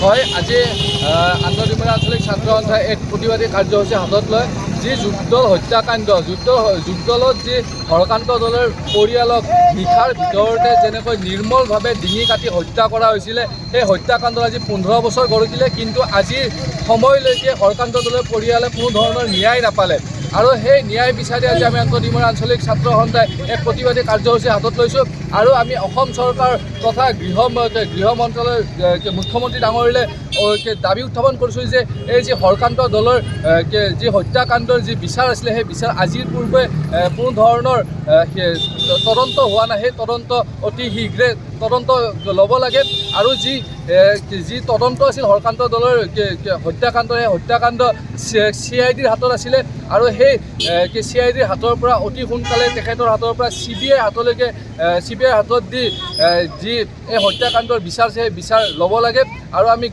হয়, আজি আন্তঃডিমৰা আঞ্চলিক ছাত্ৰ সন্থাই এক প্ৰতিবাদী কাৰ্যসূচী হাতত লয়। যি যুগদল হত্যাকাণ্ড, যুগদলত যি হৰকান্ত দলৰ পৰিয়ালক নিশাৰ ভিতৰতে যেনেকৈ নিৰ্মলভাৱে ডিঙি কাটি হত্যা কৰা হৈছিলে, সেই হত্যাকাণ্ড আজি 15 বছৰ গঢ়িছিলে, কিন্তু আজিৰ সময়লৈকে হৰকান্ত দলৰ পৰিয়ালে কোনো ধৰণৰ ন্যায় নাপালে। আৰু সেই ন্যায় বিচাৰি আজি আমি আন্তঃডিমৰা আঞ্চলিক ছাত্ৰ সন্থাই এক প্ৰতিবাদী কাৰ্যসূচী হাতত লৈছোঁ। আৰু আমি অসম চৰকাৰ তথা গৃহ মন্ত্ৰালয়ৰ মুখ্যমন্ত্ৰী ডাঙৰীয়ালৈ দাবী উত্থাপন কৰিছোঁ যে এই যি হৰকান্ত দলৰ যি হত্যাকাণ্ডৰ যি বিচাৰ আছিলে, সেই বিচাৰ আজিৰ পূৰ্বে কোনো ধৰণৰ তদন্ত হোৱা নাই। সেই তদন্ত অতি শীঘ্ৰে তদন্ত ল'ব লাগে। আৰু যি তদন্ত আছিল হৰকান্ত দলৰ হত্যাকাণ্ড, সেই হত্যাকাণ্ড CIDৰ হাতত আছিলে। আৰু সেই CIDৰ হাতৰ পৰা অতি সোনকালে তেখেতৰ হাতৰ পৰা CBI হাতলৈকে CBI হাতত দি যি এই হত্যাকাণ্ডৰ বিচাৰ আছে, সেই বিচাৰ ল'ব লাগে। আৰু আমি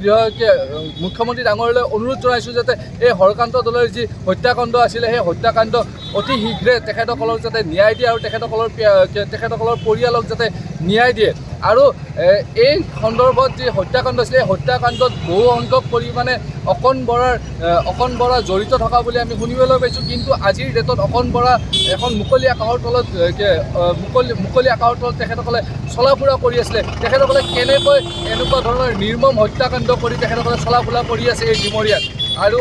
মুখ্যমন্ত্ৰী ডাঙৰীয়ালৈ অনুৰোধ জনাইছোঁ যাতে এই হৰকান্ত দলৰ যি হত্যাকাণ্ড আছিলে, সেই হত্যাকাণ্ড অতি শীঘ্ৰে তেখেতসকলক যাতে ন্যায় দিয়ে আৰু তেখেতসকলৰ পৰিয়ালক যাতে ন্যায় দিয়ে। আৰু এই সন্দৰ্ভত যি হত্যাকাণ্ড আছিলে, এই হত্যাকাণ্ডত বহু সংখ্যক পৰিমাণে অকণ বৰা জড়িত থকা বুলি আমি শুনিবলৈ পাইছোঁ। কিন্তু আজিৰ ডেটত অকণ বৰা এখন মুকলি আকাশৰ তলত তেখেতসকলে চলা ফুৰা কৰি আছিলে। তেখেতসকলে কেনেকৈ এনেকুৱা ধৰণৰ নিৰ্মম হত্যাকাণ্ড কৰি তেখেতসকলে চলা ফুৰা কৰি আছে এই ডিমৰীয়াত। আৰু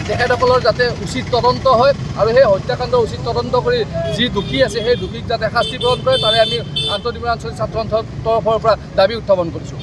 তেখেতসকলৰ যাতে উচিত তদন্ত হয় আৰু সেই হত্যাকাণ্ড উচিত তদন্ত কৰি যি দোষী আছে, সেই দোষীক যাতে শাস্তি প্ৰদান কৰে, তাৰে আমি আন্তঃডিমৰা আঞ্চলিক ছাত্ৰ সন্থাৰ তৰফৰ পৰা দাবী উত্থাপন কৰিছোঁ।